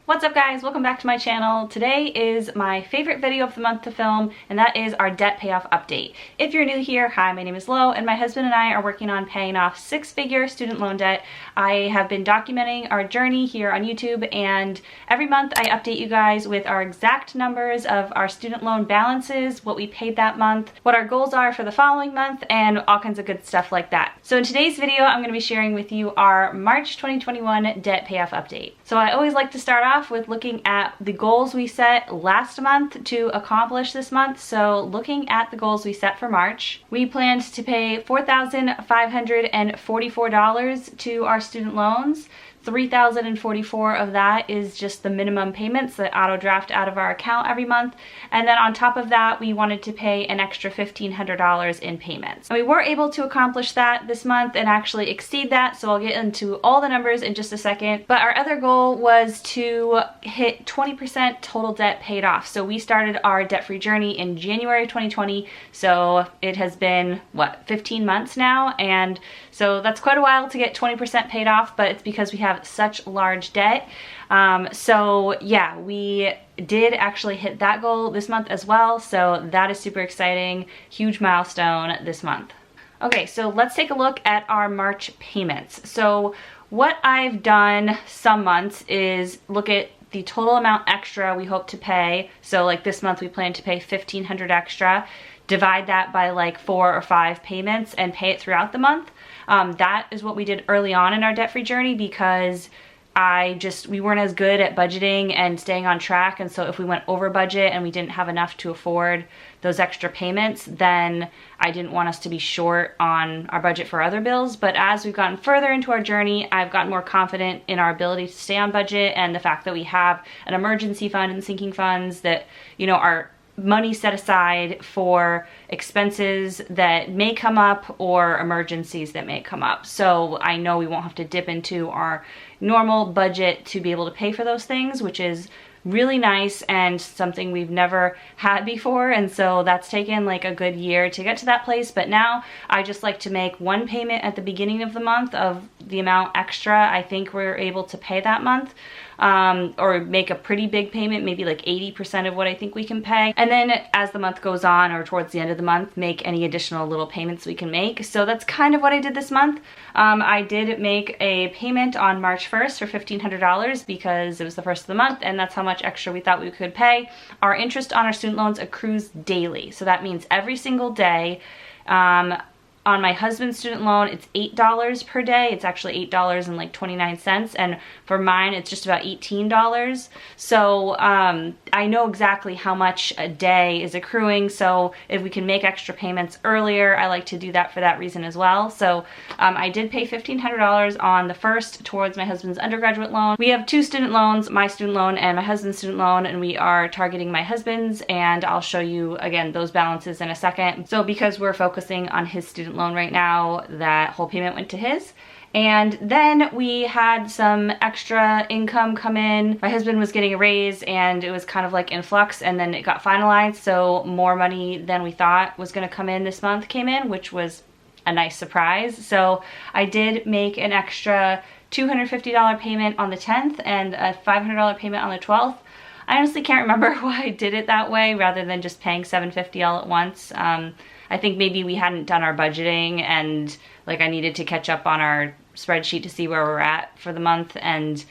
What's up guys, welcome back to my channel. Today is my favorite video of the month to film, and that is our debt payoff update. If you're new here, hi, my name is Lo, and my husband and I are working on paying off six-figure student loan debt. I have been documenting our journey here on YouTube, and every month I update you guys with our exact numbers of our student loan balances, what we paid that month, what our goals are for the following month, and all kinds of good stuff like that. So in today's video, I'm going to be sharing with you our March 2021 debt payoff update. So I always like to start off with looking at the goals we set last month to accomplish this month. So looking at the goals we set for March, we planned to pay $4,544 to our student loans. $3,044 of that is just the minimum payments that auto draft out of our account every month. And then on top of that, we wanted to pay an extra $1,500 in payments. And we were able to accomplish that this month and actually exceed that. So I'll get into all the numbers in just a second. But our other goal was to hit 20% total debt paid off. So we started our debt-free journey in January 2020. So it has been, what, 15 months now? And so that's quite a while to get 20% paid off, but it's because we have such large debt. So yeah, we did actually hit that goal this month as well. So that is super exciting, huge milestone this month. Okay, so let's take a look at our March payments. So what I've done some months is look at the total amount extra we hope to pay. So like this month we plan to pay $1,500 extra. Divide that by like 4 or 5 payments and pay it throughout the month. That is what we did early on in our debt-free journey because we weren't as good at budgeting and staying on track, and so if we went over budget and we didn't have enough to afford those extra payments, then I didn't want us to be short on our budget for other bills. But as we've gotten further into our journey, I've gotten more confident in our ability to stay on budget, and the fact that we have an emergency fund and sinking funds that, you know, are money set aside for expenses that may come up or emergencies that may come up. So I know we won't have to dip into our normal budget to be able to pay for those things, which is really nice and something we've never had before. And so that's taken like a good year to get to that place. But now I just like to make one payment at the beginning of the month of the amount extra I think we're able to pay that month. Or make a pretty big payment, maybe like 80% of what I think we can pay. And then as the month goes on or towards the end of the month, make any additional little payments we can make. So that's kind of what I did this month. I did make a payment on March 1st for $1,500 because it was the first of the month, and that's how much extra we thought we could pay. Our interest on our student loans accrues daily. So that means every single day. On my husband's student loan, it's $8 per day. It's actually $8.29, and for mine, it's just about $18. So I know exactly how much a day is accruing. So if we can make extra payments earlier, I like to do that for that reason as well. So I did pay $1,500 on the first towards my husband's undergraduate loan. We have 2 student loans, my student loan and my husband's student loan, and we are targeting my husband's, and I'll show you again those balances in a second. So because we're focusing on his student loan right now, that whole payment went to his. And then we had some extra income come in. My husband was getting a raise and it was kind of like in flux, and then it got finalized, so more money than we thought was going to come in this month came in, which was a nice surprise. So I did make an extra $250 payment on the 10th and a $500 payment on the 12th. I honestly can't remember why I did it that way rather than just paying $750 all at once. I think maybe we hadn't done our budgeting, and like I needed to catch up on our spreadsheet to see where we're at for the month. And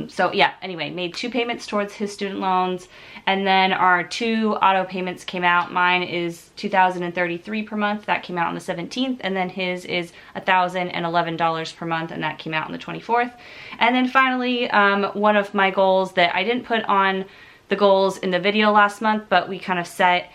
so yeah, anyway, made 2 payments towards his student loans, and then our 2 auto payments came out. Mine is $2,033 per month. That came out on the 17th, and then his is $1,011 per month, and that came out on the 24th. And then finally, one of my goals that I didn't put on the goals in the video last month, but we kind of set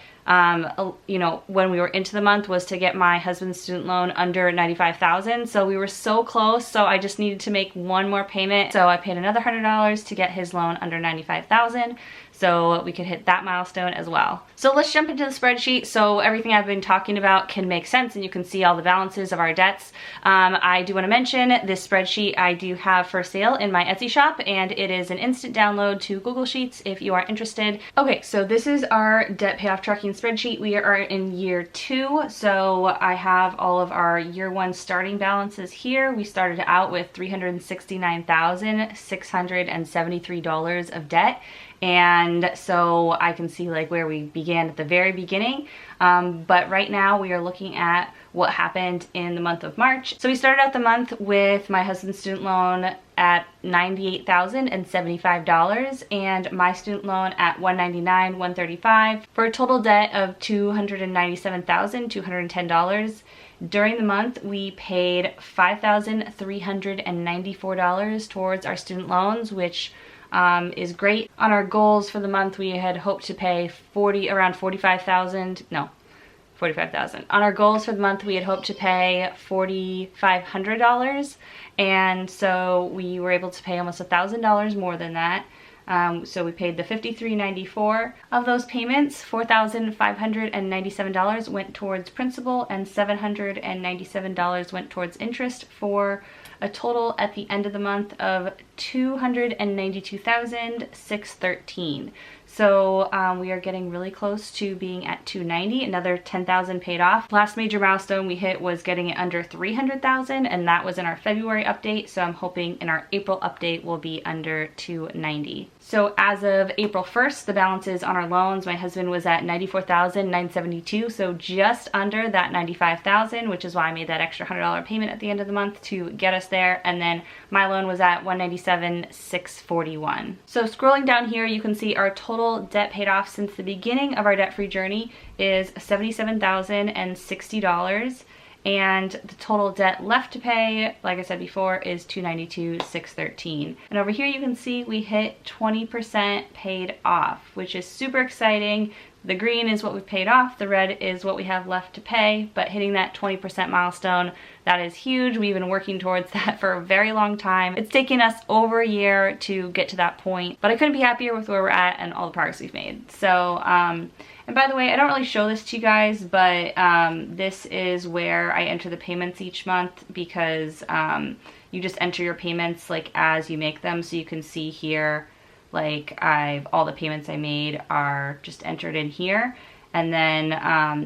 you know, when we were into the month, was to get my husband's student loan under $95,000. So we were so close, so I just needed to make one more payment. So I paid another $100 to get his loan under $95,000. so we could hit that milestone as well. So let's jump into the spreadsheet so everything I've been talking about can make sense and you can see all the balances of our debts. I do want to mention this spreadsheet I do have for sale in my Etsy shop, and it is an instant download to Google Sheets if you are interested. Okay, so this is our debt payoff tracking spreadsheet, we are in year 2, so I have all of our year 1 starting balances here. We started out with $369,673 of debt, and so I can see like where we began at the very beginning. But right now we are looking at what happened in the month of March. So we started out the month with my husband's student loan at $98,075 and my student loan at $199,135 for a total debt of $297,210. During the month, we paid $5,394 towards our student loans, which is great. On our goals for the month, we had hoped to pay around $45,000. On our goals for the month, we had hoped to pay $4,500, and so we were able to pay almost $1,000 more than that. So we paid the $53.94. Of those payments, $4,597 went towards principal and $797 went towards interest, for a total at the end of the month of $292,613. So we are getting really close to being at $290, another $10,000 paid off. Last major milestone we hit was getting it under $300,000, and that was in our February update, so I'm hoping in our April update will be under $290. So as of April 1st, the balances on our loans, my husband was at $94,972, so just under that $95,000, which is why I made that extra $100 payment at the end of the month to get us there. And then my loan was at $197,641. So scrolling down here, you can see our total debt paid off since the beginning of our debt-free journey is $77,060. And the total debt left to pay, like I said before, is $292,613. And over here you can see we hit 20% paid off, which is super exciting. The green is what we've paid off, the red is what we have left to pay, but hitting that 20% milestone, that is huge. We've been working towards that for a very long time. It's taken us over a year to get to that point, but I couldn't be happier with where we're at and all the progress we've made. So, and by the way, I don't really show this to you guys, but this is where I enter the payments each month, because you just enter your payments like as you make them. So you can see here, like all the payments I made are just entered in here, and then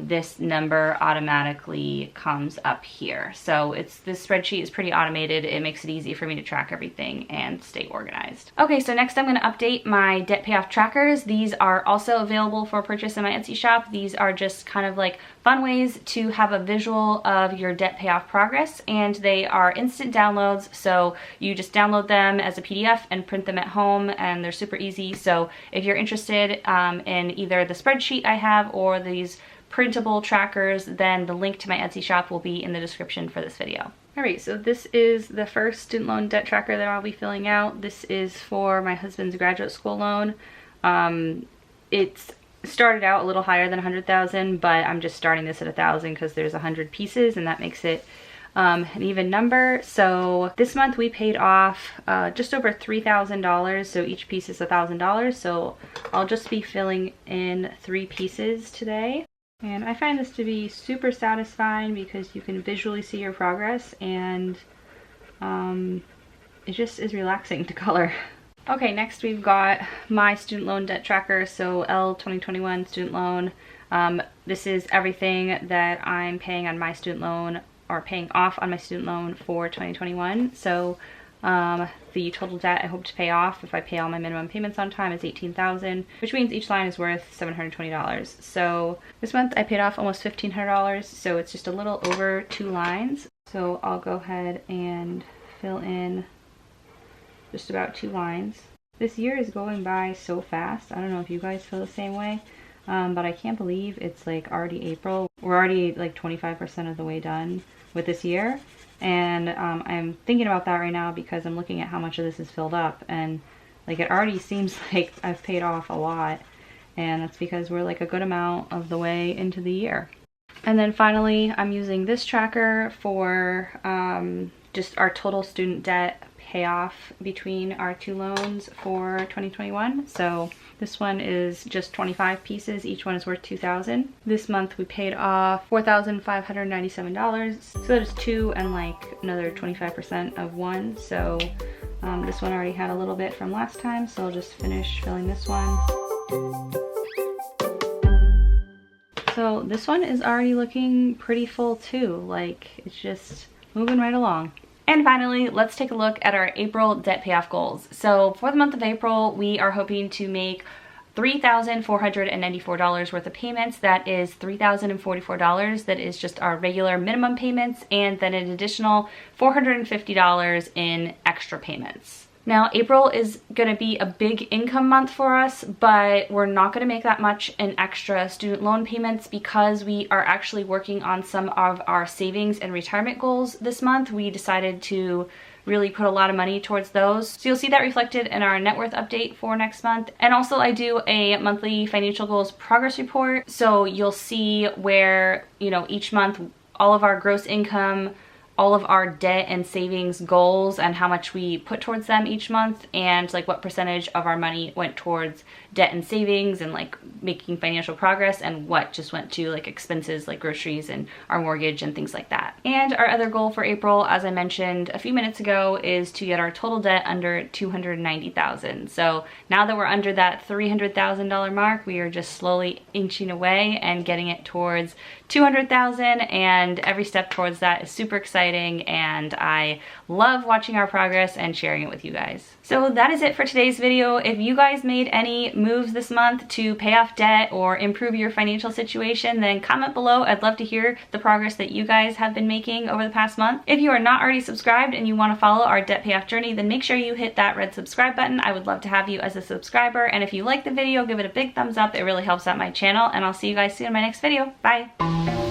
this number automatically comes up here. So this spreadsheet is pretty automated. It makes it easy for me to track everything and stay organized. Okay, so next I'm going to update my debt payoff trackers. These are also available for purchase in my Etsy shop. These are just kind of like fun ways to have a visual of your debt payoff progress, and they are instant downloads. So you just download them as a PDF and print them at home, and they're super easy. So if you're interested in either the spreadsheet I have or these printable trackers, then the link to my Etsy shop will be in the description for this video. Alright, so this is the first student loan debt tracker that I'll be filling out. This is for my husband's graduate school loan. It's started out a little higher than 100,000, but I'm just starting this at 1,000 because there's 100 pieces, and that makes it an even number. So this month we paid off just over $3,000, so each piece is $1,000. So I'll just be filling in 3 pieces today. And I find this to be super satisfying because you can visually see your progress, and it just is relaxing to color. Okay, next we've got my student loan debt tracker, so L 2021 student loan. This is everything that I'm paying on my student loan, or paying off on my student loan for 2021. So the total debt I hope to pay off if I pay all my minimum payments on time is $18,000, which means each line is worth $720. So this month I paid off almost $1,500, so it's just a little over 2 lines. So I'll go ahead and fill in just about 2 lines. This year is going by so fast. I don't know if you guys feel the same way, but I can't believe it's like already April. We're already like 25% of the way done with this year, and I'm thinking about that right now because I'm looking at how much of this is filled up, and like it already seems like I've paid off a lot, and that's because we're like a good amount of the way into the year. And then finally, I'm using this tracker for just our total student debt payoff between our 2 loans for 2021. So this one is just 25 pieces. Each one is worth $2,000. This month we paid off $4,597. So that is 2 and like another 25% of 1. So this one already had a little bit from last time, so I'll just finish filling this one. So this one is already looking pretty full too. Like, it's just moving right along. And finally, let's take a look at our April debt payoff goals. So for the month of April, we are hoping to make $3,494 worth of payments. That is $3,044. That is just our regular minimum payments, and then an additional $450 in extra payments. Now, April is going to be a big income month for us, but we're not going to make that much in extra student loan payments because we are actually working on some of our savings and retirement goals this month. We decided to really put a lot of money towards those. So you'll see that reflected in our net worth update for next month. And also I do a monthly financial goals progress report. So you'll see where, you know, each month all of our gross income, all of our debt and savings goals and how much we put towards them each month, and like what percentage of our money went towards debt and savings and like making financial progress, and what just went to like expenses like groceries and our mortgage and things like that. And our other goal for April, as I mentioned a few minutes ago, is to get our total debt under $290,000. So now that we're under that $300,000 mark, we are just slowly inching away and getting it towards $200,000, and every step towards that is super exciting, and I love watching our progress and sharing it with you guys. So that is it for today's video. If you guys made any moves this month to pay off debt or improve your financial situation, then comment below. I'd love to hear the progress that you guys have been making over the past month. If you are not already subscribed and you want to follow our debt payoff journey, then make sure you hit that red subscribe button. I would love to have you as a subscriber, and if you like the video, give it a big thumbs up. It really helps out my channel, and I'll see you guys soon in my next video. Bye!